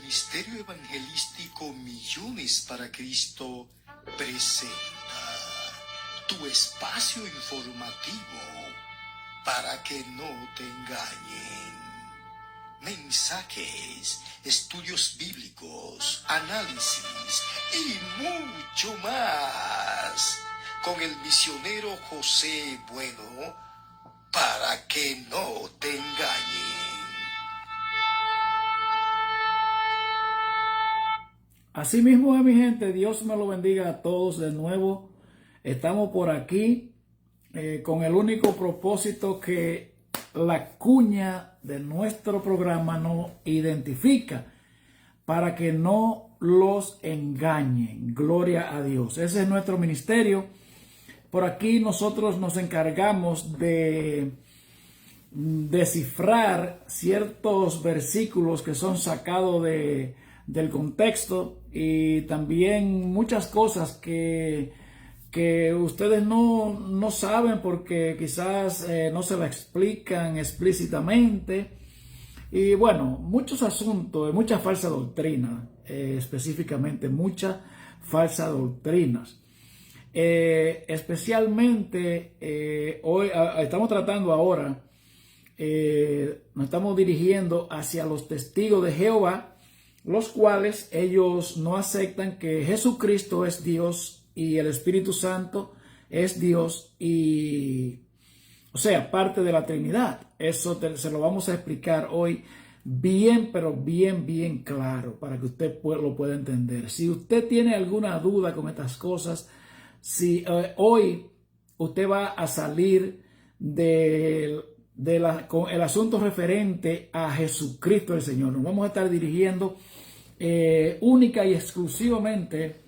Ministerio Evangelístico Millones para Cristo presenta tu espacio informativo para que no te engañen. Mensajes, estudios bíblicos, análisis y mucho más. Con el misionero José Bueno, para que no te engañen. Así mismo es, mi gente. Dios me lo bendiga a todos de nuevo. Estamos por aquí con el único propósito que la cuña de nuestro programa nos identifica, para que no los engañen. Gloria a Dios. Ese es nuestro ministerio. Por aquí nosotros nos encargamos de descifrar ciertos versículos que son sacados del contexto, y también muchas cosas que ustedes no saben porque quizás no se la explican explícitamente. Y bueno, muchos asuntos, mucha falsa doctrina, específicamente muchas falsas doctrinas. Especialmente hoy estamos tratando ahora, nos estamos dirigiendo hacia los testigos de Jehová, los cuales ellos no aceptan que Jesucristo es Dios y el Espíritu Santo es Dios, y o sea, parte de la Trinidad. Eso se lo vamos a explicar hoy bien, pero bien claro, para que usted lo pueda entender. Si usted tiene alguna duda con estas cosas, si hoy usted va a salir con el asunto referente a Jesucristo el Señor. Nos vamos a estar dirigiendo única y exclusivamente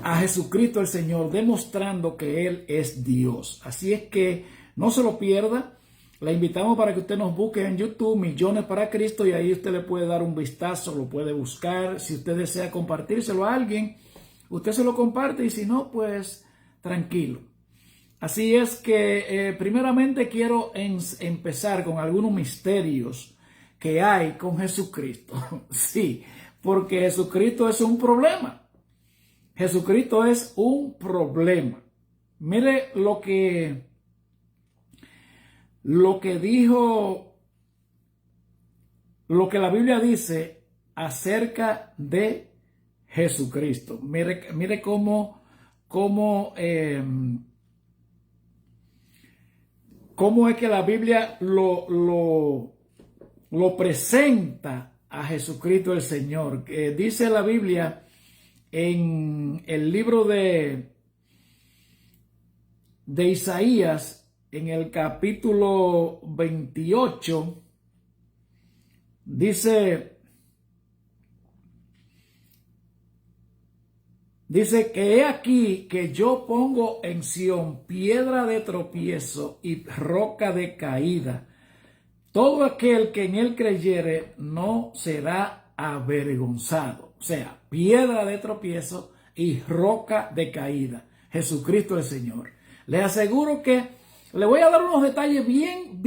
a Jesucristo el Señor, demostrando que Él es Dios. Así es que no se lo pierda. Le invitamos para que usted nos busque en YouTube, Millones para Cristo, y ahí usted le puede dar un vistazo, lo puede buscar. Si usted desea compartírselo a alguien, usted se lo comparte, y si no, pues tranquilo. Así es que primeramente quiero empezar con algunos misterios que hay con Jesucristo. Sí, porque Jesucristo es un problema. Jesucristo es un problema. Mire lo que dijo, lo que la Biblia dice acerca de Jesucristo. Mire cómo es que la Biblia lo presenta a Jesucristo el Señor. Dice la Biblia en el libro de Isaías, en el capítulo 28, dice que he aquí que yo pongo en Sión piedra de tropiezo y roca de caída. Todo aquel que en él creyere no será avergonzado. O sea, piedra de tropiezo y roca de caída. Jesucristo el Señor. Les aseguro que le voy a dar unos detalles bien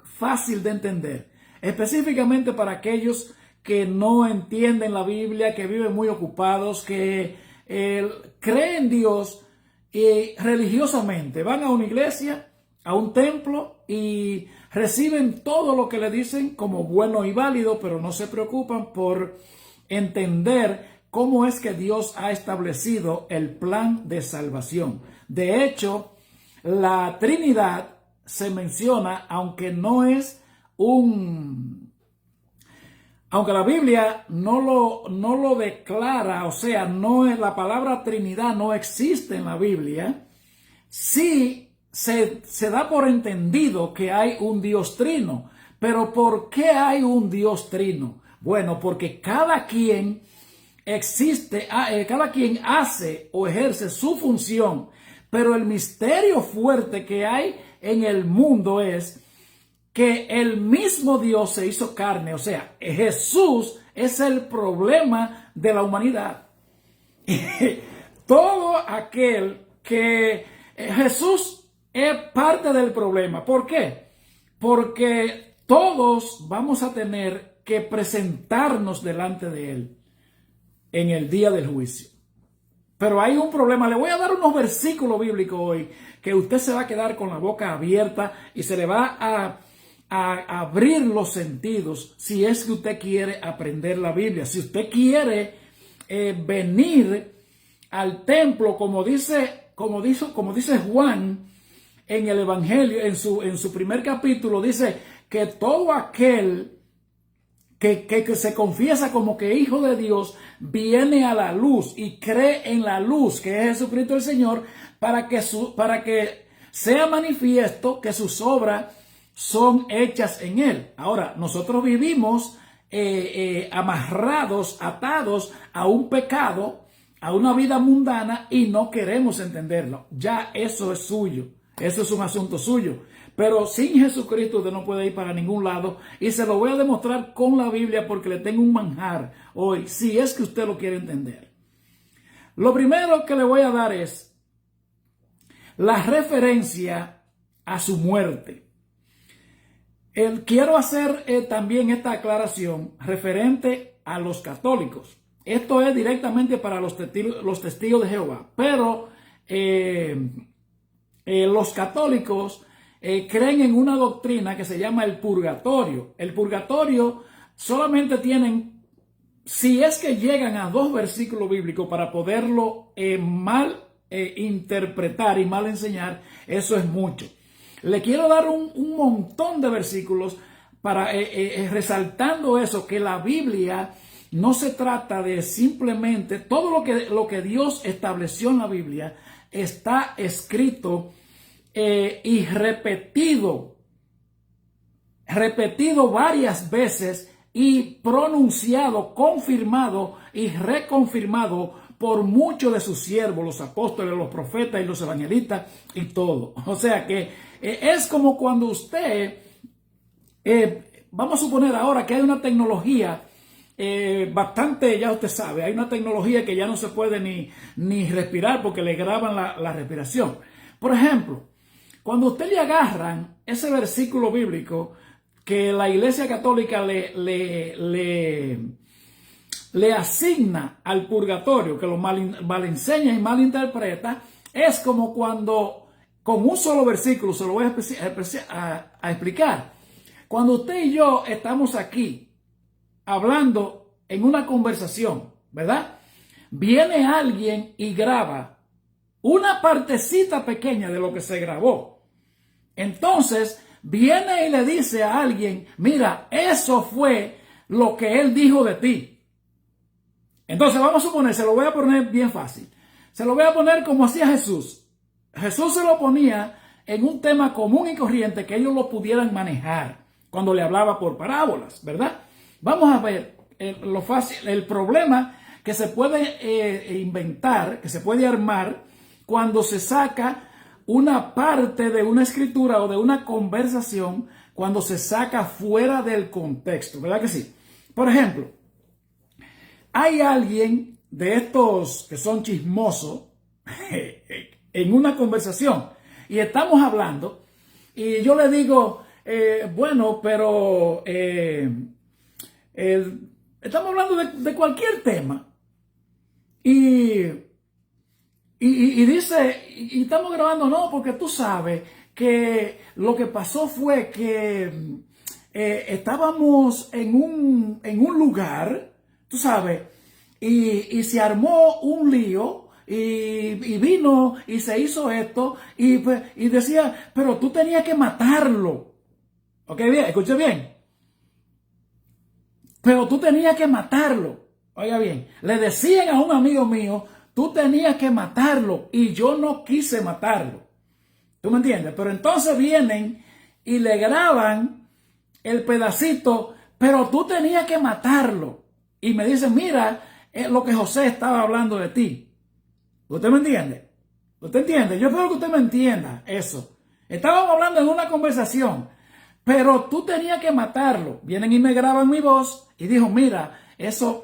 fácil de entender. Específicamente para aquellos que no entienden la Biblia, que viven muy ocupados, que creen en Dios y religiosamente van a una iglesia, a un templo, y reciben todo lo que le dicen como bueno y válido, pero no se preocupan por entender cómo es que Dios ha establecido el plan de salvación. De hecho, la Trinidad se menciona, aunque la Biblia no lo declara, o sea, no es la palabra Trinidad, no existe en la Biblia. Sí se da por entendido que hay un Dios trino. Pero ¿por qué hay un Dios trino? Bueno, porque cada quien hace o ejerce su función, pero el misterio fuerte que hay en el mundo es que el mismo Dios se hizo carne. O sea, Jesús es el problema de la humanidad. Todo aquel que Jesús es parte del problema. ¿Por qué? Porque todos vamos a tener que presentarnos delante de Él en el día del juicio. Pero hay un problema. Le voy a dar unos versículos bíblicos hoy que usted se va a quedar con la boca abierta y se le va a abrir los sentidos si es que usted quiere aprender la Biblia. Si usted quiere venir al templo, como dice Juan en el Evangelio, en su primer capítulo, dice que todo aquel que se confiesa como que hijo de Dios viene a la luz y cree en la luz que es Jesucristo el Señor, para que sea manifiesto que sus obras son hechas en Él. Ahora, nosotros vivimos amarrados, atados a un pecado, a una vida mundana, y no queremos entenderlo. Ya eso es suyo, eso es un asunto suyo. Pero sin Jesucristo usted no puede ir para ningún lado, y se lo voy a demostrar con la Biblia porque le tengo un manjar hoy, si es que usted lo quiere entender. Lo primero que le voy a dar es la referencia a su muerte. Quiero hacer también esta aclaración referente a los católicos. Esto es directamente para los testigos de Jehová, pero los católicos creen en una doctrina que se llama el purgatorio. El purgatorio solamente tienen, si es que llegan a 2 versículos bíblicos para poderlo mal interpretar y mal enseñar, eso es mucho. Le quiero dar un montón de versículos para resaltando eso, que la Biblia no se trata de simplemente todo lo que Dios estableció en la Biblia está escrito y repetido varias veces y pronunciado, confirmado y reconfirmado por muchos de sus siervos, los apóstoles, los profetas y los evangelistas y todo. O sea que es como cuando usted, vamos a suponer ahora que hay una tecnología bastante, ya usted sabe, hay una tecnología que ya no se puede ni respirar porque le graban la respiración. Por ejemplo, cuando usted le agarran ese versículo bíblico que la Iglesia Católica le asigna al purgatorio, que lo mal enseña y mal interpreta, es como cuando, con un solo versículo, se lo voy a explicar. Cuando usted y yo estamos aquí hablando en una conversación, ¿verdad? Viene alguien y graba una partecita pequeña de lo que se grabó. Entonces, viene y le dice a alguien, mira, eso fue lo que él dijo de ti. Entonces, vamos a suponer, se lo voy a poner bien fácil. Se lo voy a poner como hacía Jesús. Jesús se lo ponía en un tema común y corriente que ellos lo pudieran manejar cuando le hablaba por parábolas, ¿verdad? Vamos a ver lo fácil, el problema que se puede inventar, que se puede armar cuando se saca una parte de una escritura o de una conversación, cuando se saca fuera del contexto, ¿verdad que sí? Por ejemplo, hay alguien de estos que son chismosos en una conversación y estamos hablando y yo le digo, bueno, pero estamos hablando de cualquier tema y dice, y estamos grabando, no, porque tú sabes que lo que pasó fue que estábamos en un lugar, tú sabes, y se armó un lío y vino y se hizo esto y decía, pero tú tenías que matarlo. Ok, bien, escuche bien. Pero tú tenías que matarlo. Oiga bien, le decían a un amigo mío, tú tenías que matarlo y yo no quise matarlo. ¿Tú me entiendes? Pero entonces vienen y le graban el pedacito, pero tú tenías que matarlo. Y me dicen, mira, es lo que José estaba hablando de ti. ¿Usted me entiende? ¿Usted entiende? Yo espero que usted me entienda eso. Estábamos hablando en una conversación, pero tú tenías que matarlo. Vienen y me graban mi voz y dijo, mira, eso,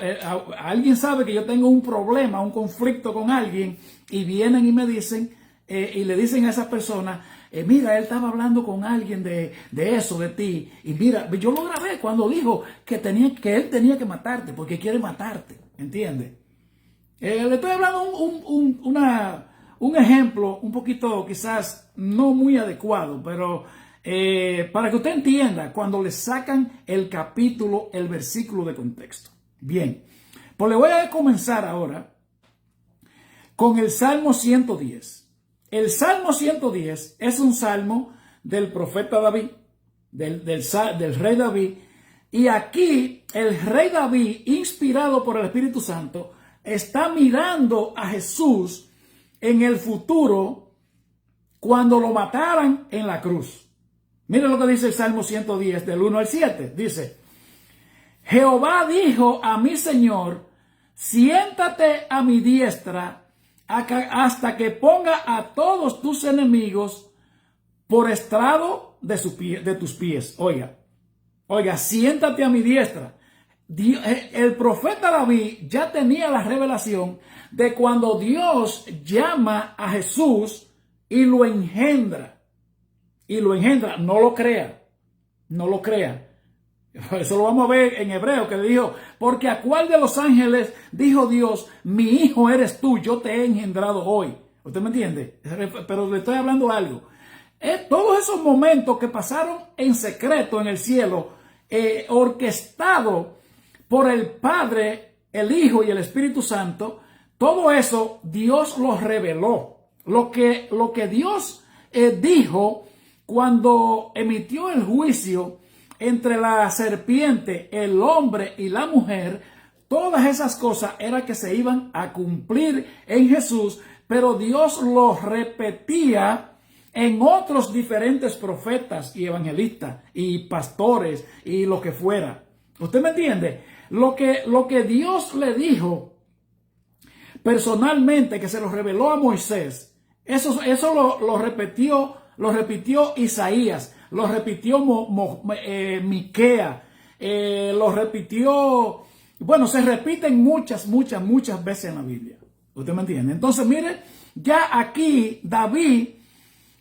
alguien sabe que yo tengo un problema, un conflicto con alguien, y vienen y me dicen, y le dicen a esa persona, mira, él estaba hablando con alguien de eso, de ti. Y mira, yo lo grabé cuando dijo que él tenía que matarte porque quiere matarte. ¿Entiendes? Le estoy hablando un ejemplo un poquito quizás no muy adecuado, pero para que usted entienda cuando le sacan el capítulo, el versículo de contexto. Bien, pues le voy a comenzar ahora con el Salmo 110. El Salmo 110 es un salmo del profeta David, del rey David. Y aquí el rey David, inspirado por el Espíritu Santo, está mirando a Jesús en el futuro cuando lo mataran en la cruz. Miren lo que dice el Salmo 110 del 1 al 7. Dice, Jehová dijo a mi Señor, siéntate a mi diestra hasta que ponga a todos tus enemigos por estrado de tus pies. Oiga, siéntate a mi diestra. El profeta David ya tenía la revelación de cuando Dios llama a Jesús y lo engendra. No lo crea. Eso lo vamos a ver en Hebreo, que le dijo, porque a cuál de los ángeles dijo Dios, mi hijo eres tú, yo te he engendrado hoy. ¿Usted me entiende? Pero le estoy hablando algo. Todos esos momentos que pasaron en secreto en el cielo, orquestado por el Padre, el Hijo y el Espíritu Santo, todo eso Dios lo reveló. Lo que Dios dijo cuando emitió el juicio entre la serpiente, el hombre y la mujer, todas esas cosas eran que se iban a cumplir en Jesús, pero Dios lo repetía en otros diferentes profetas y evangelistas y pastores y lo que fuera. ¿Usted me entiende? Lo que Dios le dijo personalmente, que se lo reveló a Moisés, eso lo repitió Isaías, lo repitió Miquea, lo repitió, bueno, se repiten muchas veces en la Biblia. ¿Usted me entiende? Entonces, mire, ya aquí David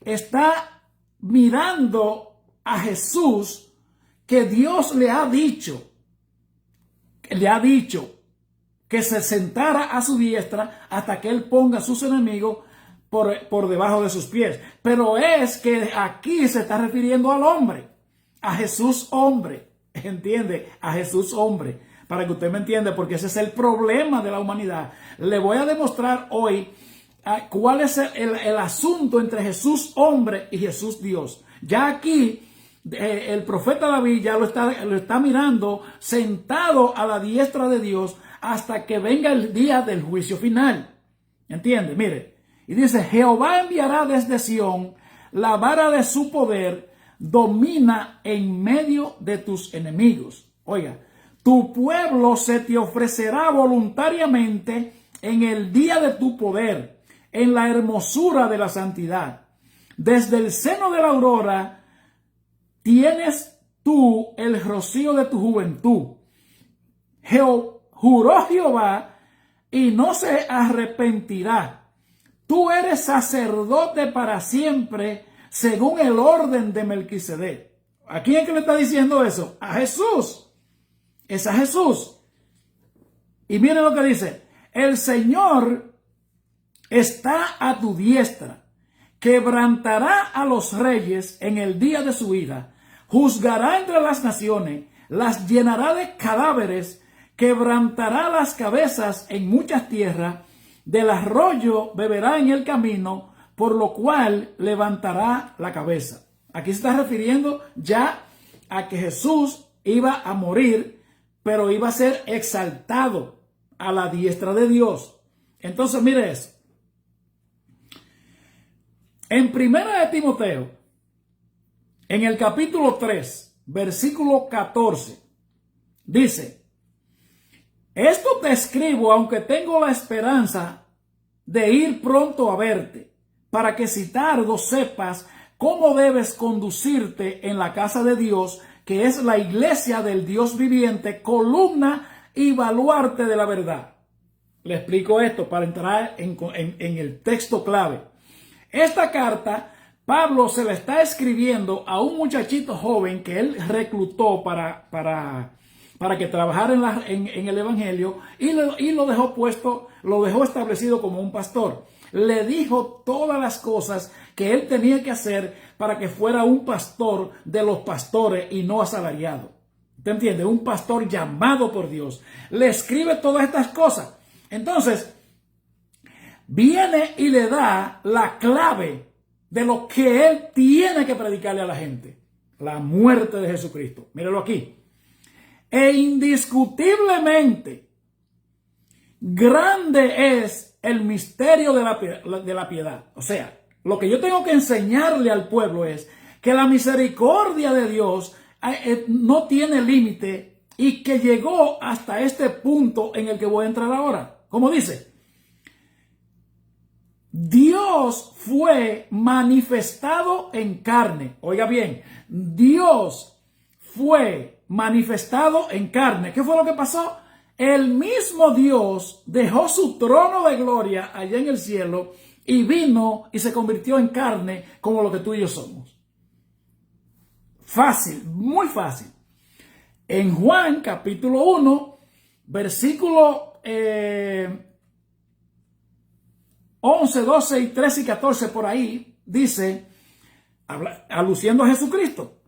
está mirando a Jesús, que Dios le ha dicho que se sentara a su diestra hasta que él ponga a sus enemigos por debajo de sus pies. Pero es que aquí se está refiriendo al hombre, a Jesús hombre, ¿entiende? A Jesús hombre, para que usted me entienda, porque ese es el problema de la humanidad. Le voy a demostrar hoy cuál es el asunto entre Jesús hombre y Jesús Dios. Ya aquí el profeta David ya lo está mirando sentado a la diestra de Dios hasta que venga el día del juicio final. ¿Entiende? Mire. Y dice, Jehová enviará desde Sión la vara de su poder, domina en medio de tus enemigos. Oiga, tu pueblo se te ofrecerá voluntariamente en el día de tu poder, en la hermosura de la santidad. Desde el seno de la aurora tienes tú el rocío de tu juventud. Juró Jehová y no se arrepentirá. Tú eres sacerdote para siempre, según el orden de Melquisedec. ¿A quién es que le está diciendo eso? A Jesús. Es a Jesús. Y miren lo que dice. El Señor está a tu diestra. Quebrantará a los reyes en el día de su ira. Juzgará entre las naciones. Las llenará de cadáveres. Quebrantará las cabezas en muchas tierras. Del arroyo beberá en el camino, por lo cual levantará la cabeza. Aquí se está refiriendo ya a que Jesús iba a morir, pero iba a ser exaltado a la diestra de Dios. Entonces, mire eso. En 1 de Timoteo, en el capítulo 3, versículo 14, dice, esto te escribo, aunque tengo la esperanza de ir pronto a verte, para que si tardo sepas cómo debes conducirte en la casa de Dios, que es la iglesia del Dios viviente, columna y baluarte de la verdad. Le explico esto para entrar en el texto clave. Esta carta Pablo se le está escribiendo a un muchachito joven que él reclutó para que trabajara en el evangelio y lo dejó puesto, lo dejó establecido como un pastor. Le dijo todas las cosas que él tenía que hacer para que fuera un pastor de los pastores y no asalariado. ¿Te entiende? Un pastor llamado por Dios. Le escribe todas estas cosas. Entonces, viene y le da la clave de lo que él tiene que predicarle a la gente. La muerte de Jesucristo. Míralo aquí. E indiscutiblemente grande es el misterio de la piedad. O sea, lo que yo tengo que enseñarle al pueblo es que la misericordia de Dios no tiene límite y que llegó hasta este punto en el que voy a entrar ahora. Como dice, Dios fue manifestado en carne. Oiga bien, Dios fue manifestado en carne. ¿Qué fue lo que pasó? El mismo Dios dejó su trono de gloria allá en el cielo y vino y se convirtió en carne como lo que tú y yo somos. Fácil, muy fácil. En Juan capítulo 1, versículo 11, 12 y 13 y 14 por ahí, dice, aluciendo a Jesucristo,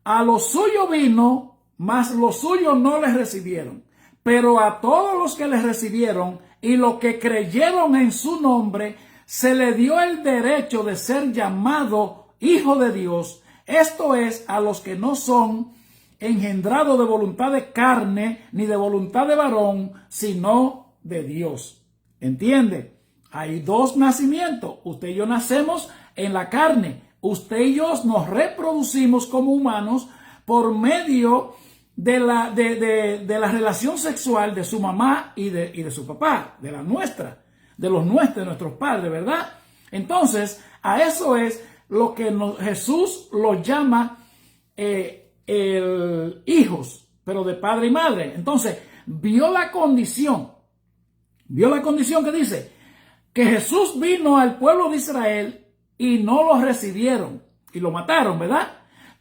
a lo suyo vino, mas los suyos no les recibieron, pero a todos los que les recibieron y los que creyeron en su nombre, se le dio el derecho de ser llamado hijo de Dios, esto es, a los que no son engendrados de voluntad de carne, ni de voluntad de varón, sino de Dios. ¿Entiende? Hay dos nacimientos. Usted y yo nacemos en la carne. Usted y yo nos reproducimos como humanos por medio de la relación sexual de su mamá y de su papá, de la nuestra, de nuestros padres, ¿verdad? Entonces, a eso es lo que Jesús lo llama hijos, pero de padre y madre. Entonces, vio la condición que dice que Jesús vino al pueblo de Israel y no los recibieron y lo mataron, ¿verdad?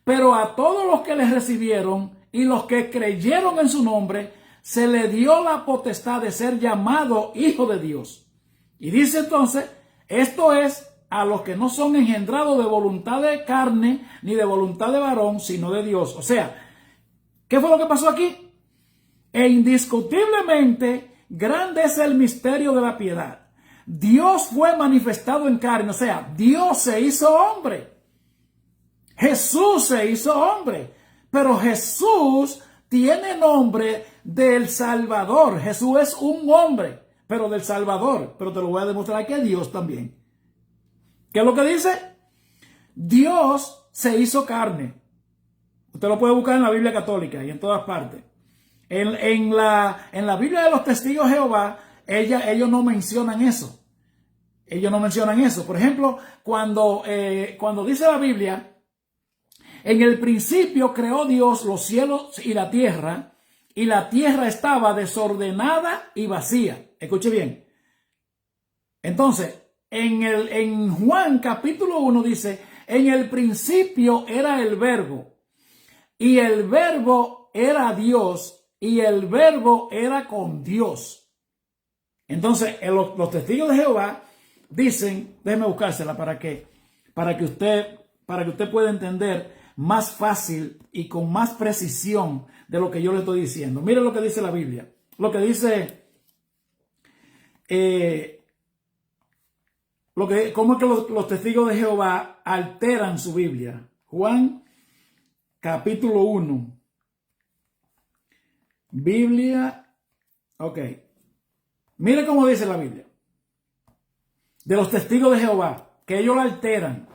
Pero a todos los que les recibieron y los que creyeron en su nombre, se le dio la potestad de ser llamado hijo de Dios. Y dice entonces, esto es a los que no son engendrados de voluntad de carne ni de voluntad de varón, sino de Dios. O sea, ¿qué fue lo que pasó aquí? E indiscutiblemente grande es el misterio de la piedad. Dios fue manifestado en carne, o sea, Dios se hizo hombre. Jesús se hizo hombre, pero Jesús tiene nombre del Salvador. Jesús es un hombre, pero del Salvador. Pero te lo voy a demostrar que Dios también. ¿Qué es lo que dice? Dios se hizo carne. Usted lo puede buscar en la Biblia católica y en todas partes. En la Biblia de los Testigos de Jehová, ellos no mencionan eso. Ellos no mencionan eso. Por ejemplo, cuando dice la Biblia, en el principio creó Dios los cielos y la tierra estaba desordenada y vacía. Escuche bien. Entonces, en Juan capítulo 1 dice, en el principio era el verbo, y el verbo era Dios, y el verbo era con Dios. Entonces, los testigos de Jehová dicen, déjeme buscársela para que usted pueda entender más fácil y con más precisión de lo que yo le estoy diciendo. Mire lo que dice la Biblia. Lo que dice, cómo es que los testigos de Jehová alteran su Biblia. Juan capítulo 1. Biblia, ok. Mire cómo dice la Biblia. De los testigos de Jehová, que ellos la alteran.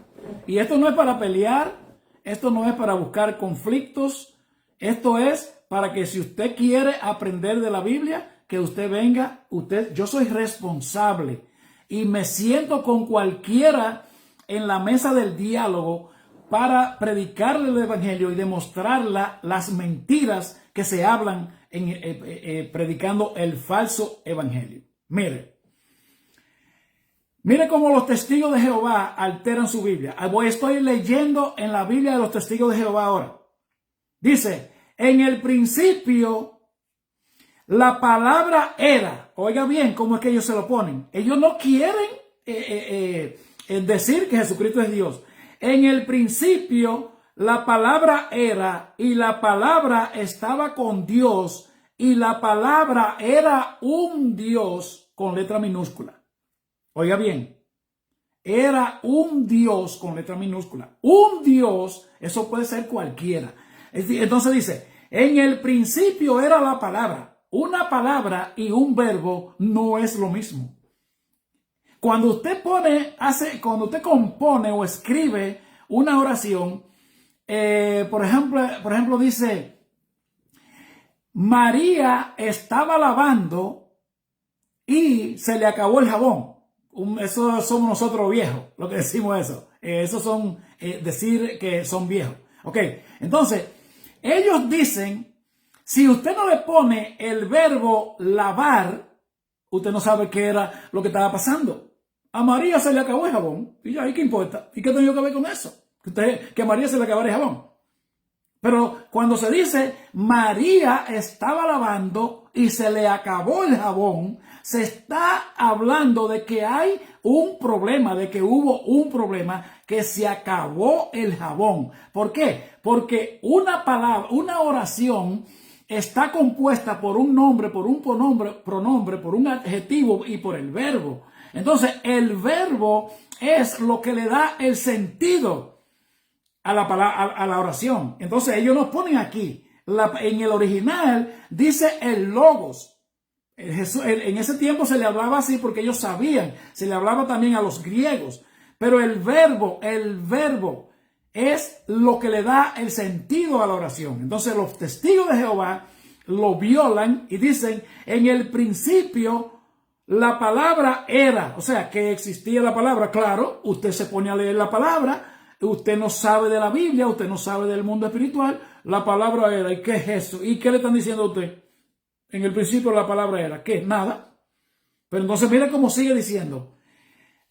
Y esto no es para pelear, esto no es para buscar conflictos, esto es para que si usted quiere aprender de la Biblia, que usted venga, yo soy responsable y me siento con cualquiera en la mesa del diálogo para predicarle el evangelio y demostrar las mentiras que se hablan predicando el falso evangelio. Mire, Mire cómo los testigos de Jehová alteran su Biblia. Estoy leyendo en la Biblia de los testigos de Jehová ahora. Dice, en el principio la palabra era. Oiga bien cómo es que ellos se lo ponen. Ellos no quieren decir que Jesucristo es Dios. En el principio la palabra era y la palabra estaba con Dios y la palabra era un Dios con letra minúscula. Oiga bien, era un Dios con letra minúscula. Un Dios, eso puede ser cualquiera. Entonces dice, en el principio era la palabra. Una palabra y un verbo no es lo mismo. Cuando usted compone o escribe una oración, por ejemplo dice, María estaba lavando y se le acabó el jabón. Eso somos nosotros viejos, lo que decimos eso. Eso son decir que son viejos. Ok, entonces, ellos dicen, si usted no le pone el verbo lavar, usted no sabe qué era lo que estaba pasando. A María se le acabó el jabón. Y ya, ¿y qué importa? ¿Y qué tenía que ver con eso? Que a María se le acabara el jabón. Pero cuando se dice María estaba lavando y se le acabó el jabón, se está hablando de que hay un problema, de que hubo un problema, que se acabó el jabón. ¿Por qué? Porque una palabra, una oración está compuesta por un nombre, por un pronombre, por un adjetivo y por el verbo. Entonces, el verbo es lo que le da el sentido a la oración. Entonces ellos nos ponen aquí, en el original dice el logos. En ese tiempo se le hablaba así porque ellos sabían, se le hablaba también a los griegos, pero el verbo es lo que le da el sentido a la oración. Entonces los testigos de Jehová lo violan y dicen, en el principio la palabra era, o sea, que existía la palabra. Claro, usted se pone a leer la palabra. Usted no sabe de la Biblia, usted no sabe del mundo espiritual, la palabra era, ¿y qué es eso? ¿Y qué le están diciendo a usted? En el principio la palabra era, ¿qué? Nada. Pero entonces mire cómo sigue diciendo.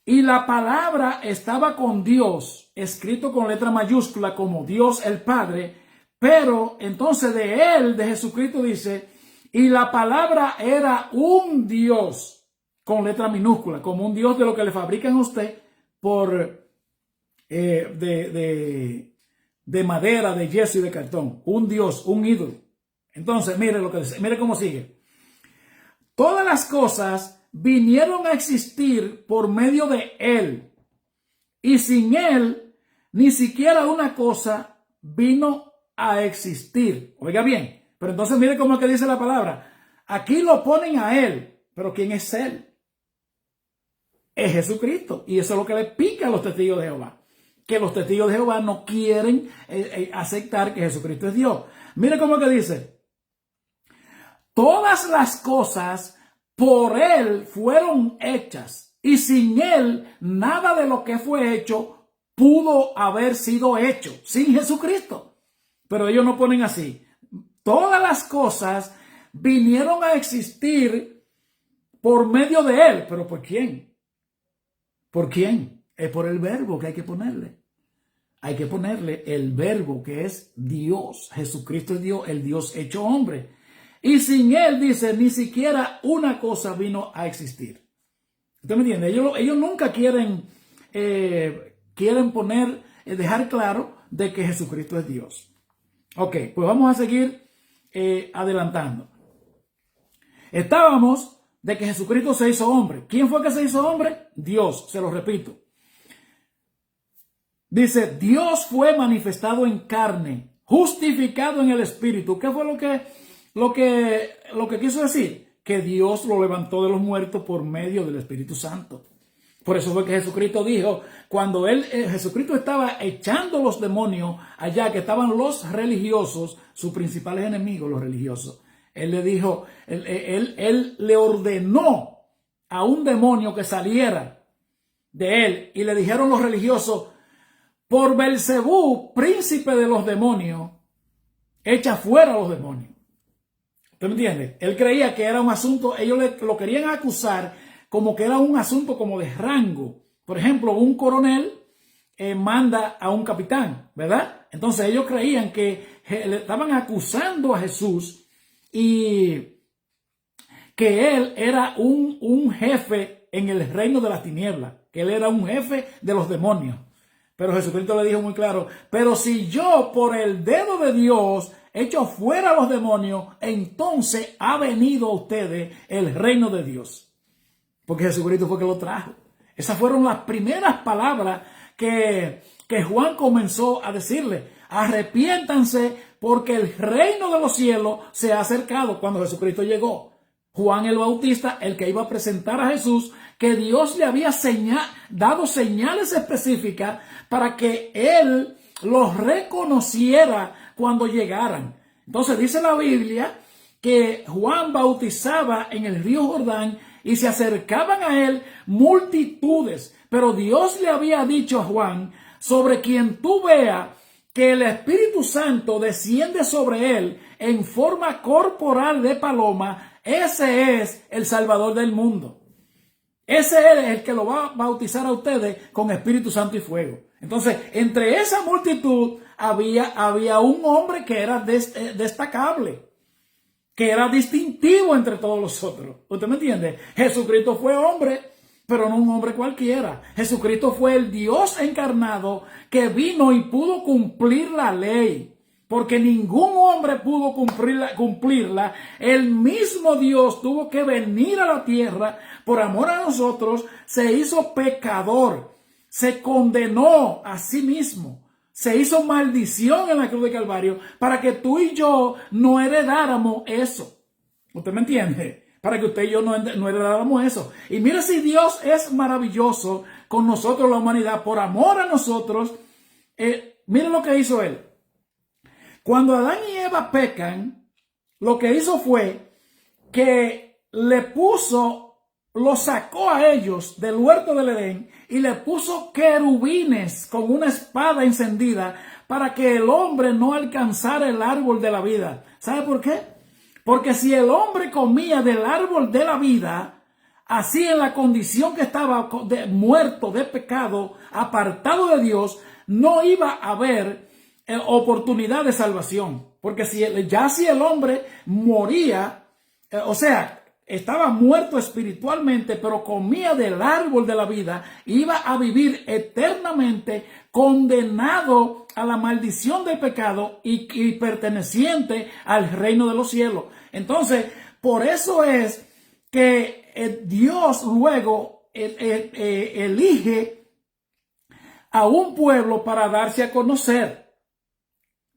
Y la palabra estaba con Dios, escrito con letra mayúscula como Dios el Padre, pero entonces de él, de Jesucristo dice, y la palabra era un Dios con letra minúscula, como un Dios de lo que le fabrican a usted por de madera, de yeso y de cartón. Un Dios, un ídolo. Entonces, mire lo que dice, mire cómo sigue. Todas las cosas vinieron a existir por medio de él. Y sin él, ni siquiera una cosa vino a existir. Oiga bien, pero entonces mire cómo es que dice la palabra. Aquí lo ponen a él, pero ¿quién es él? Es Jesucristo. Y eso es lo que le pica a los testigos de Jehová. Que los testigos de Jehová no quieren aceptar que Jesucristo es Dios. Mire cómo que dice. Todas las cosas por él fueron hechas y sin él nada de lo que fue hecho pudo haber sido hecho. Sin Jesucristo. Pero ellos no ponen así. Todas las cosas vinieron a existir por medio de él. ¿Pero por quién? ¿Por quién? Es por el verbo que hay que ponerle. Hay que ponerle el verbo que es Dios. Jesucristo es Dios, el Dios hecho hombre. Y sin él, dice, ni siquiera una cosa vino a existir. ¿Usted me entiende? Ellos nunca quieren poner, dejar claro de que Jesucristo es Dios. Ok, pues vamos a seguir adelantando. Estábamos de que Jesucristo se hizo hombre. ¿Quién fue que se hizo hombre? Dios, se lo repito. Dice, Dios fue manifestado en carne, justificado en el Espíritu. ¿Qué fue lo que quiso decir? Que Dios lo levantó de los muertos por medio del Espíritu Santo. Por eso fue que Jesucristo dijo, cuando Jesucristo estaba echando los demonios allá, que estaban los religiosos, sus principales enemigos, los religiosos, él le dijo, él le ordenó a un demonio que saliera de él y le dijeron los religiosos, por Belcebú, príncipe de los demonios, echa fuera a los demonios. ¿Usted me entiende? Él creía que era un asunto, ellos lo querían acusar como que era un asunto como de rango. Por ejemplo, un coronel manda a un capitán, ¿verdad? Entonces ellos creían que le estaban acusando a Jesús y que él era un jefe en el reino de las tinieblas, que él era un jefe de los demonios. Pero Jesucristo le dijo muy claro, pero si yo por el dedo de Dios echo fuera a los demonios, entonces ha venido a ustedes el reino de Dios. Porque Jesucristo fue que lo trajo. Esas fueron las primeras palabras que Juan comenzó a decirle. Arrepiéntanse porque el reino de los cielos se ha acercado. Cuando Jesucristo llegó, Juan el Bautista, el que iba a presentar a Jesús, que Dios le había dado señales específicas para que él los reconociera cuando llegaran. Entonces dice la Biblia que Juan bautizaba en el río Jordán y se acercaban a él multitudes. Pero Dios le había dicho a Juan, sobre quien tú veas que el Espíritu Santo desciende sobre él en forma corporal de paloma, ese es el Salvador del mundo. Ese es el que lo va a bautizar a ustedes con Espíritu Santo y fuego. Entonces, entre esa multitud había un hombre que era destacable, que era distintivo entre todos los otros. ¿Usted me entiende? Jesucristo fue hombre, pero no un hombre cualquiera. Jesucristo fue el Dios encarnado que vino y pudo cumplir la ley. Porque ningún hombre pudo cumplirla. El mismo Dios tuvo que venir a la tierra por amor a nosotros. Se hizo pecador. Se condenó a sí mismo. Se hizo maldición en la cruz de Calvario para que tú y yo no heredáramos eso. ¿Usted me entiende? Para que usted y yo no heredáramos eso. Y mire si Dios es maravilloso con nosotros, la humanidad, por amor a nosotros. Mire lo que hizo él. Cuando Adán y Eva pecan, lo que hizo fue que lo sacó a ellos del huerto del Edén y le puso querubines con una espada encendida para que el hombre no alcanzara el árbol de la vida. ¿Sabe por qué? Porque si el hombre comía del árbol de la vida, así en la condición que estaba muerto de pecado, apartado de Dios, no iba a haber oportunidad de salvación. Porque si el hombre moría, o sea, estaba muerto espiritualmente, pero comía del árbol de la vida, iba a vivir eternamente condenado a la maldición del pecado y perteneciente al reino de los cielos. Entonces, por eso es que Dios luego elige a un pueblo para darse a conocer.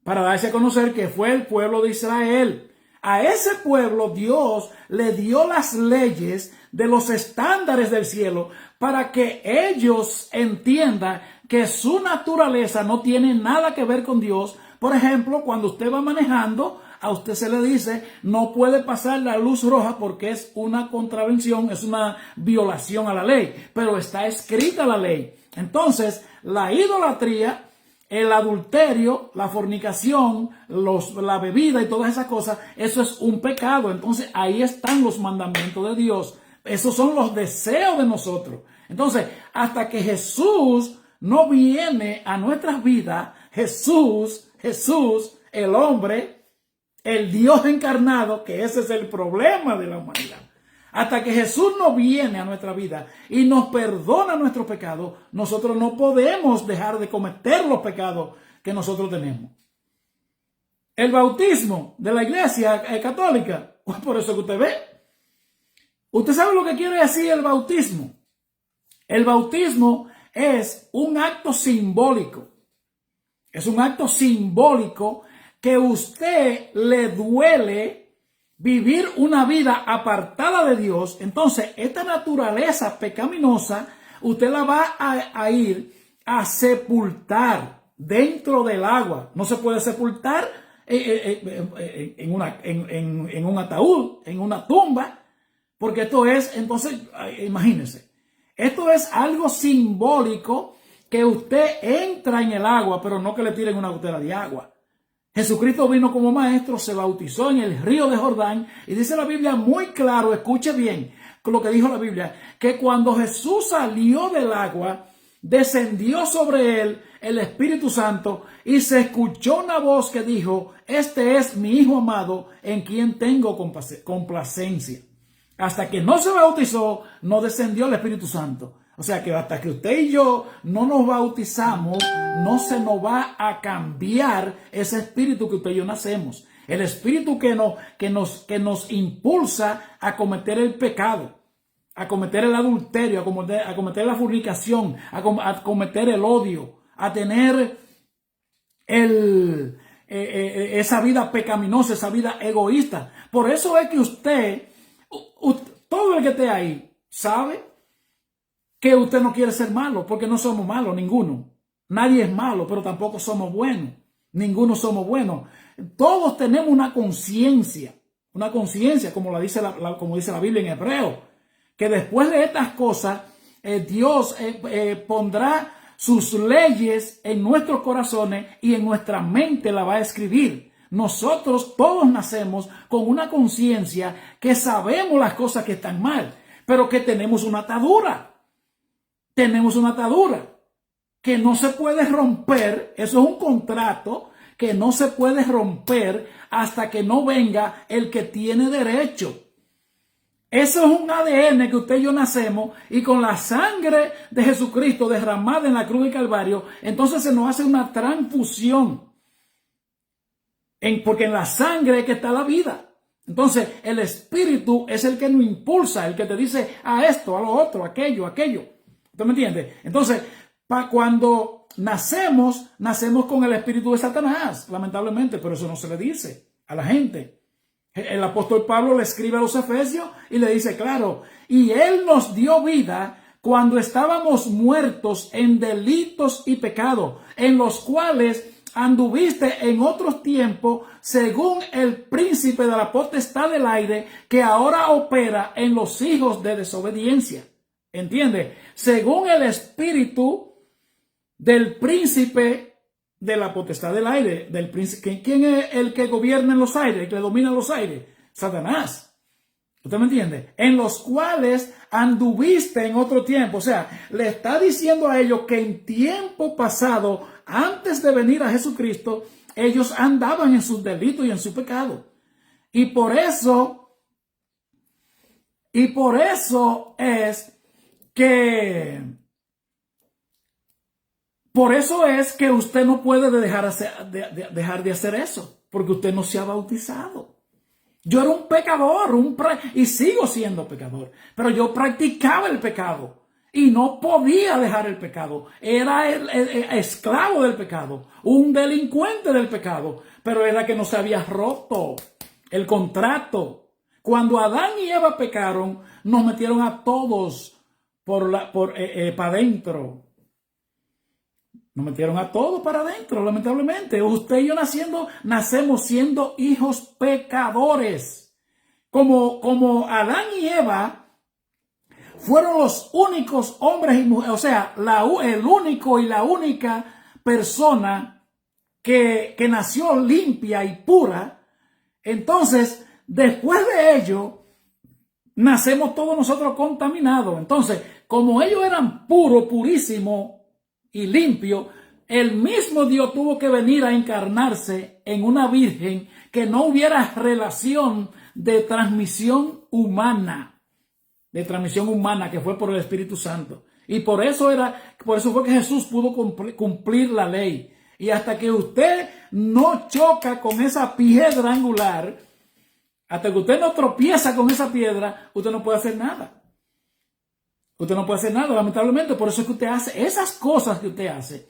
Para darse a conocer que fue el pueblo de Israel. A ese pueblo Dios le dio las leyes de los estándares del cielo para que ellos entiendan que su naturaleza no tiene nada que ver con Dios. Por ejemplo, cuando usted va manejando, a usted se le dice no puede pasar la luz roja porque es una contravención, es una violación a la ley, pero está escrita la ley. Entonces, la idolatría, el adulterio, la fornicación, la bebida y todas esas cosas, eso es un pecado. Entonces ahí están los mandamientos de Dios. Esos son los deseos de nosotros. Entonces, hasta que Jesús no viene a nuestras vidas, Jesús, el hombre, el Dios encarnado, que ese es el problema de la humanidad. Hasta que Jesús no viene a nuestra vida y nos perdona nuestros pecados, nosotros no podemos dejar de cometer los pecados que nosotros tenemos. El bautismo de la iglesia católica, por eso que usted ve. ¿Usted sabe lo que quiere decir el bautismo? El bautismo es un acto simbólico. Es un acto simbólico que usted le duele vivir una vida apartada de Dios. Entonces, esta naturaleza pecaminosa, usted la va a ir a sepultar dentro del agua. No se puede sepultar en un ataúd, en una tumba, porque esto es, entonces, imagínense, esto es algo simbólico que usted entra en el agua, pero no que le tiren una gotera de agua. Jesucristo vino como maestro, se bautizó en el río de Jordán y dice la Biblia muy claro, escuche bien, lo que dijo la Biblia, que cuando Jesús salió del agua, descendió sobre él el Espíritu Santo y se escuchó una voz que dijo, este es mi Hijo amado en quien tengo complacencia. Hasta que no se bautizó, no descendió el Espíritu Santo. O sea que hasta que usted y yo no nos bautizamos, no se nos va a cambiar ese espíritu que usted y yo nacemos. El espíritu que nos impulsa a cometer el pecado, a cometer el adulterio, a cometer la fornicación, a cometer el odio, a tener esa vida pecaminosa, esa vida egoísta. Por eso es que usted, todo el que esté ahí, sabe que usted no quiere ser malo, porque no somos malos, ninguno. Nadie es malo, pero tampoco somos buenos. Ninguno somos buenos. Todos tenemos una conciencia, como dice la Biblia en Hebreo, que después de estas cosas, Dios pondrá sus leyes en nuestros corazones y en nuestra mente la va a escribir. Nosotros todos nacemos con una conciencia que sabemos las cosas que están mal, pero que tenemos una atadura. Tenemos una atadura que no se puede romper. Eso es un contrato que no se puede romper hasta que no venga el que tiene derecho. Eso es un ADN que usted y yo nacemos, y con la sangre de Jesucristo derramada en la cruz del Calvario, entonces se nos hace una transfusión. Porque en la sangre es que está la vida. Entonces el Espíritu es el que nos impulsa, el que te dice a esto, a lo otro, aquello. ¿Usted me entiende? Entonces, cuando nacemos con el espíritu de Satanás, lamentablemente, pero eso no se le dice a la gente. El apóstol Pablo le escribe a los Efesios y le dice, claro, y Él nos dio vida cuando estábamos muertos en delitos y pecados, en los cuales anduviste en otros tiempos según el príncipe de la potestad del aire que ahora opera en los hijos de desobediencia. ¿Entiende? Según el espíritu del príncipe de la potestad del aire. ¿Quién es el que gobierna en los aires, el que domina los aires? Satanás. ¿Usted me entiende? En los cuales anduviste en otro tiempo. O sea, le está diciendo a ellos que en tiempo pasado, antes de venir a Jesucristo, ellos andaban en sus delitos y en su pecado. Y por eso es que usted no puede dejar de hacer eso, porque usted no se ha bautizado. Yo era un pecador, y sigo siendo pecador, pero yo practicaba el pecado y no podía dejar el pecado. Era el esclavo del pecado, un delincuente del pecado, pero era que no se había roto el contrato. Cuando Adán y Eva pecaron, nos metieron a todos para adentro. Nos metieron a todos para adentro, lamentablemente. Usted y yo nacemos siendo hijos pecadores. Como Adán y Eva fueron los únicos hombres y mujeres, o sea, el único y la única persona que nació limpia y pura. Entonces, después de ello, nacemos todos nosotros contaminados. Entonces, como ellos eran purísimos y limpios, el mismo Dios tuvo que venir a encarnarse en una virgen, que no hubiera relación de transmisión humana, que fue por el Espíritu Santo. Y por eso fue que Jesús pudo cumplir la ley. Y hasta que usted no choca con esa piedra angular, hasta que usted no tropieza con esa piedra, usted no puede hacer nada. Usted no puede hacer nada, lamentablemente. Por eso es que usted hace esas cosas que usted hace.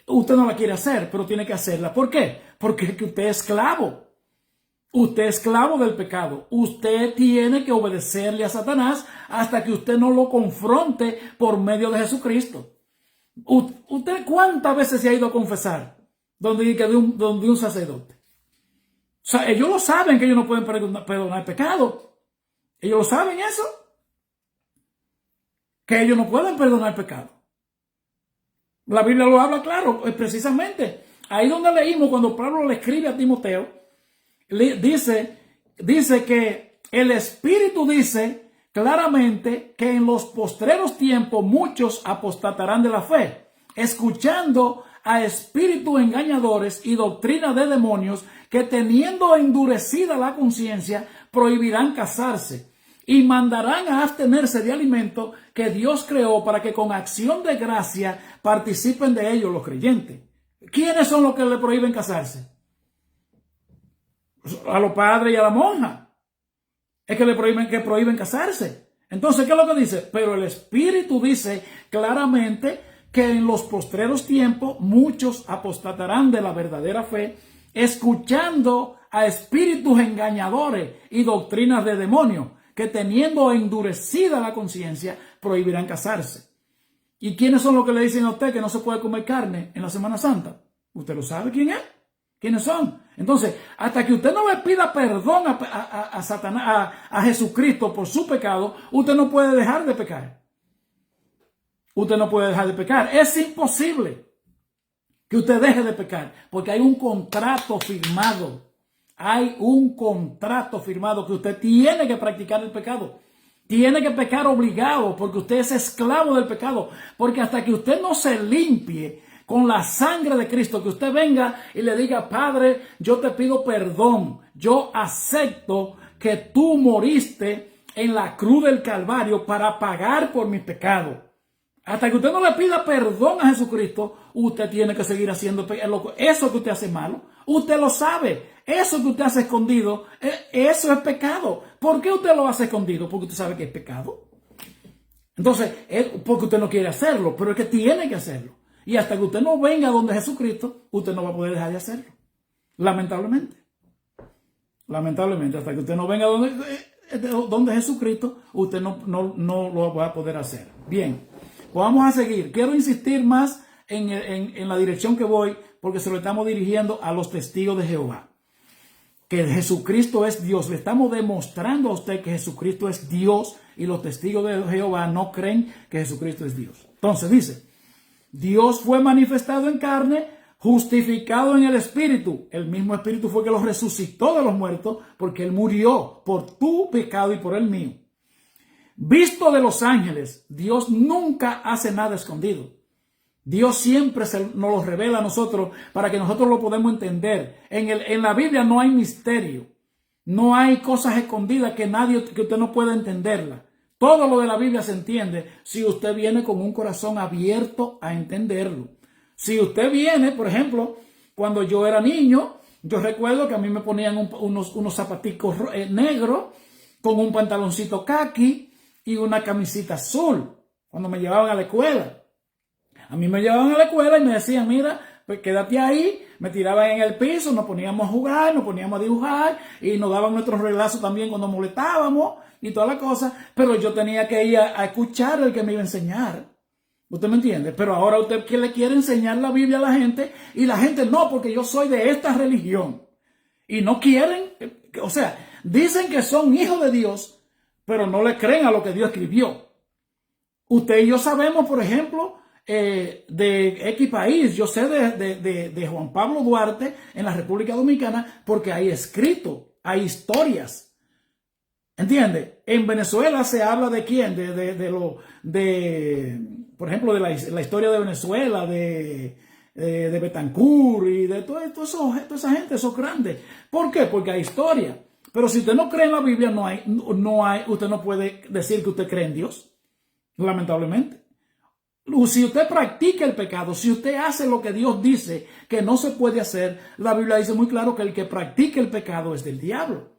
Usted no la quiere hacer, pero tiene que hacerla. ¿Por qué? Porque es que usted es esclavo. Usted es esclavo del pecado. Usted tiene que obedecerle a Satanás hasta que usted no lo confronte por medio de Jesucristo. ¿Usted cuántas veces se ha ido a confesar donde un sacerdote? O sea, ellos lo saben que ellos no pueden perdonar pecado. Ellos lo saben eso. Que ellos no pueden perdonar pecado. La Biblia lo habla claro, precisamente. Ahí donde leímos cuando Pablo le escribe a Timoteo, dice que el Espíritu dice claramente que en los postreros tiempos muchos apostatarán de la fe, escuchando a espíritus engañadores y doctrina de demonios que, teniendo endurecida la conciencia, prohibirán casarse y mandarán a abstenerse de alimento que Dios creó para que con acción de gracia participen de ellos los creyentes. ¿Quiénes son los que le prohíben casarse? A los padres y a la monja. Es que le prohíben casarse. Entonces, ¿qué es lo que dice? Pero el Espíritu dice claramente que en los postreros tiempos muchos apostatarán de la verdadera fe, escuchando a espíritus engañadores y doctrinas de demonios, que teniendo endurecida la conciencia, prohibirán casarse. ¿Y quiénes son los que le dicen a usted que no se puede comer carne en la Semana Santa? ¿Usted lo sabe quién es? ¿Quiénes son? Entonces, hasta que usted no le pida perdón a Satanás, a Jesucristo por su pecado, usted no puede dejar de pecar. Usted no puede dejar de pecar. Es imposible que usted deje de pecar, porque hay un contrato firmado. Hay un contrato firmado que usted tiene que practicar el pecado. Tiene que pecar obligado, porque usted es esclavo del pecado. Porque hasta que usted no se limpie con la sangre de Cristo, que usted venga y le diga: Padre, yo te pido perdón, yo acepto que tú moriste en la cruz del Calvario para pagar por mi pecado. Hasta que usted no le pida perdón a Jesucristo, usted tiene que seguir haciendo eso que usted hace malo. Usted lo sabe. Eso que usted hace escondido, eso es pecado. ¿Por qué usted lo hace escondido? Porque usted sabe que es pecado. Entonces, porque usted no quiere hacerlo, pero es que tiene que hacerlo. Y hasta que usted no venga donde Jesucristo, usted no va a poder dejar de hacerlo. Lamentablemente. Lamentablemente, hasta que usted no venga donde Jesucristo, usted no lo va a poder hacer. Bien, pues vamos a seguir. Quiero insistir más en la dirección que voy, porque se lo estamos dirigiendo a los testigos de Jehová. Que Jesucristo es Dios. Le estamos demostrando a usted que Jesucristo es Dios, y los testigos de Jehová no creen que Jesucristo es Dios. Entonces dice: Dios fue manifestado en carne, justificado en el Espíritu. El mismo Espíritu fue que lo resucitó de los muertos, porque Él murió por tu pecado y por el mío. Visto de los ángeles, Dios nunca hace nada escondido. Dios siempre nos lo revela a nosotros para que nosotros lo podamos entender. En la Biblia no hay misterio. No hay cosas escondidas que usted no pueda entenderla. Todo lo de la Biblia se entiende si usted viene con un corazón abierto a entenderlo. Si usted viene, por ejemplo, cuando yo era niño, yo recuerdo que a mí me ponían unos zapaticos negros con un pantaloncito caqui y una camisita azul cuando me llevaban a la escuela. A mí me llevaban a la escuela y me decían: mira, pues quédate ahí. Me tiraban en el piso, nos poníamos a jugar, nos poníamos a dibujar y nos daban nuestros reglazos también cuando molestábamos y toda la cosa. Pero yo tenía que ir a escuchar el que me iba a enseñar. ¿Usted me entiende? Pero ahora usted que le quiere enseñar la Biblia a la gente, y la gente no, porque yo soy de esta religión. Y no quieren, o sea, dicen que son hijos de Dios, pero no le creen a lo que Dios escribió. Usted y yo sabemos, por ejemplo, de X país. Yo sé de Juan Pablo Duarte en la República Dominicana, porque hay escrito, hay historias. ¿Entiende? En Venezuela se habla de quién, por ejemplo, de la historia de Venezuela, de Betancourt y de toda esa gente, esos grandes. ¿Por qué? Porque hay historia. Pero si usted no cree en la Biblia, usted no puede decir que usted cree en Dios. Lamentablemente. Si usted practica el pecado, si usted hace lo que Dios dice que no se puede hacer, la Biblia dice muy claro que el que practica el pecado es del diablo.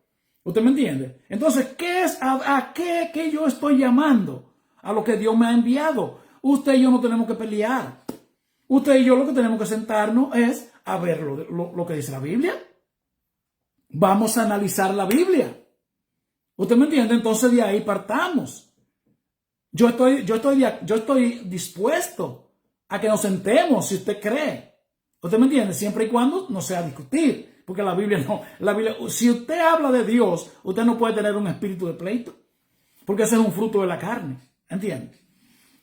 ¿Usted me entiende? Entonces, ¿qué es a qué yo estoy llamando? A lo que Dios me ha enviado. Usted y yo no tenemos que pelear. Usted y yo lo que tenemos que sentarnos es a ver lo que dice la Biblia. Vamos a analizar la Biblia. ¿Usted me entiende? Entonces de ahí partamos. Yo estoy dispuesto a que nos sentemos, si usted cree. ¿Usted me entiende? Siempre y cuando no sea discutir. Porque la Biblia no. Si usted habla de Dios, usted no puede tener un espíritu de pleito. Porque ese es un fruto de la carne. ¿Entiende?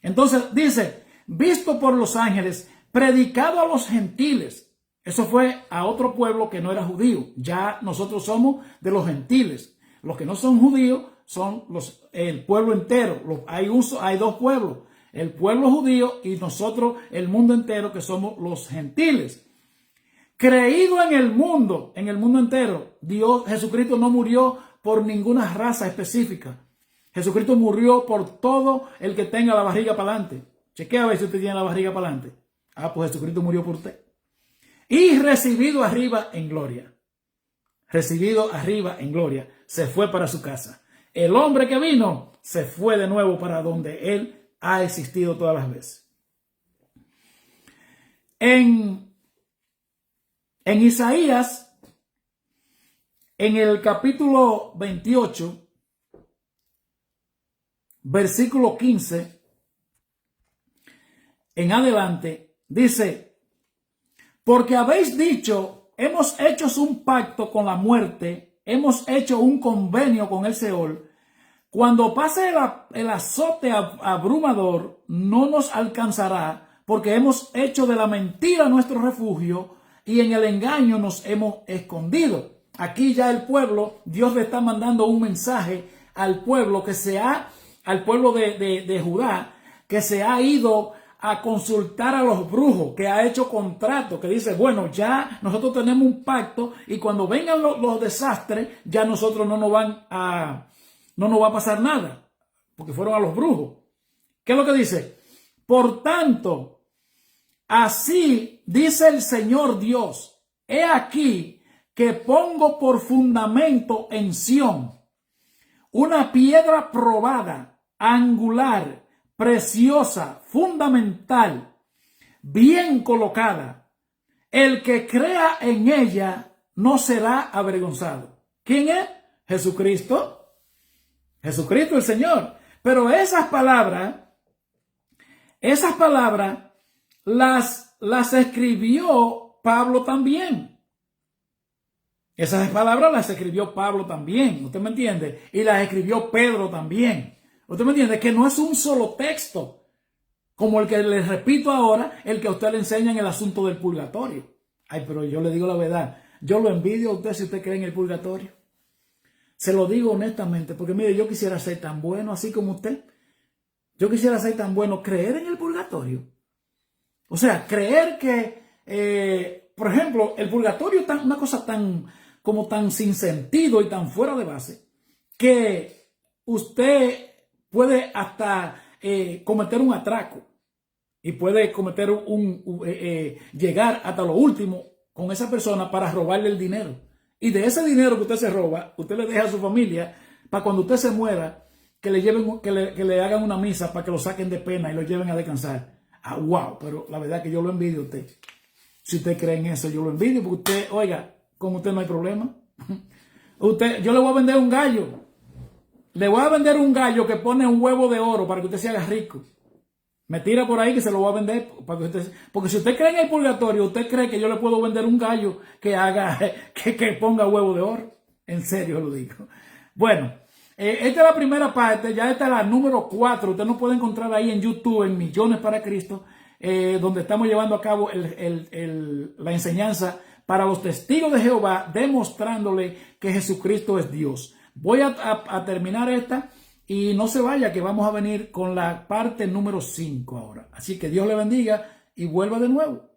Entonces dice: visto por los ángeles, predicado a los gentiles. Eso fue a otro pueblo que no era judío. Ya nosotros somos de los gentiles. Los que no son judíos son el pueblo entero. Hay dos pueblos, el pueblo judío y nosotros, el mundo entero, que somos los gentiles. Creído en el mundo entero. Jesucristo no murió por ninguna raza específica. Jesucristo murió por todo el que tenga la barriga para adelante. Chequea a ver si usted tiene la barriga para adelante. Pues Jesucristo murió por usted. Y recibido arriba en gloria. Recibido arriba en gloria. Se fue para su casa. El hombre que vino se fue de nuevo para donde él ha existido todas las veces. En Isaías, en el capítulo 28, versículo 15, en adelante, dice: porque habéis dicho, hemos hecho un pacto con la muerte, hemos hecho un convenio con el Seol. Cuando pase el azote abrumador, no nos alcanzará, porque hemos hecho de la mentira nuestro refugio y en el engaño nos hemos escondido. Aquí ya el pueblo, Dios le está mandando un mensaje al pueblo al pueblo de Judá, que se ha ido a consultar a los brujos, que ha hecho contrato, que dice, bueno, ya nosotros tenemos un pacto y cuando vengan los desastres, ya nosotros no nos va a pasar nada, porque fueron a los brujos. ¿Qué es lo que dice? Por tanto, así dice el Señor Dios, he aquí que pongo por fundamento en Sión una piedra probada, angular, preciosa, fundamental, bien colocada. El que crea en ella no será avergonzado. ¿Quién es? Jesucristo. Jesucristo el Señor. Pero esas palabras las escribió Pablo también. Esas palabras las escribió Pablo también, ¿usted me entiende? Y las escribió Pedro también. ¿Usted me entiende? Que no es un solo texto, como el que les repito ahora, el que a usted le enseña en el asunto del purgatorio. Ay, pero yo le digo la verdad, yo lo envidio a usted si usted cree en el purgatorio. Se lo digo honestamente, porque mire, yo quisiera ser tan bueno así como usted. Yo quisiera ser tan bueno, creer en el purgatorio. O sea, creer que, por ejemplo, el purgatorio es una cosa tan sin sentido y tan fuera de base, que usted puede hasta cometer un atraco y puede cometer llegar hasta lo último con esa persona para robarle el dinero. Y de ese dinero que usted se roba, usted le deja a su familia para cuando usted se muera, que le hagan una misa para que lo saquen de pena y lo lleven a descansar. Wow, pero la verdad que yo lo envidio a usted. Si usted cree en eso, yo lo envidio, porque usted, oiga, con usted no hay problema. Yo le voy a vender un gallo. Le voy a vender un gallo que pone un huevo de oro para que usted se haga rico. Me tira por ahí que se lo voy a vender. Porque si usted cree en el purgatorio, usted cree que yo le puedo vender un gallo que que ponga huevo de oro. En serio lo digo. Bueno, esta es la primera parte. Ya esta es la número 4. Usted nos puede encontrar ahí en YouTube, en Millones para Cristo, donde estamos llevando a cabo la enseñanza para los testigos de Jehová, demostrándole que Jesucristo es Dios. Voy a terminar esta y no se vaya, que vamos a venir con la parte número 5 ahora. Así que Dios le bendiga y vuelva de nuevo.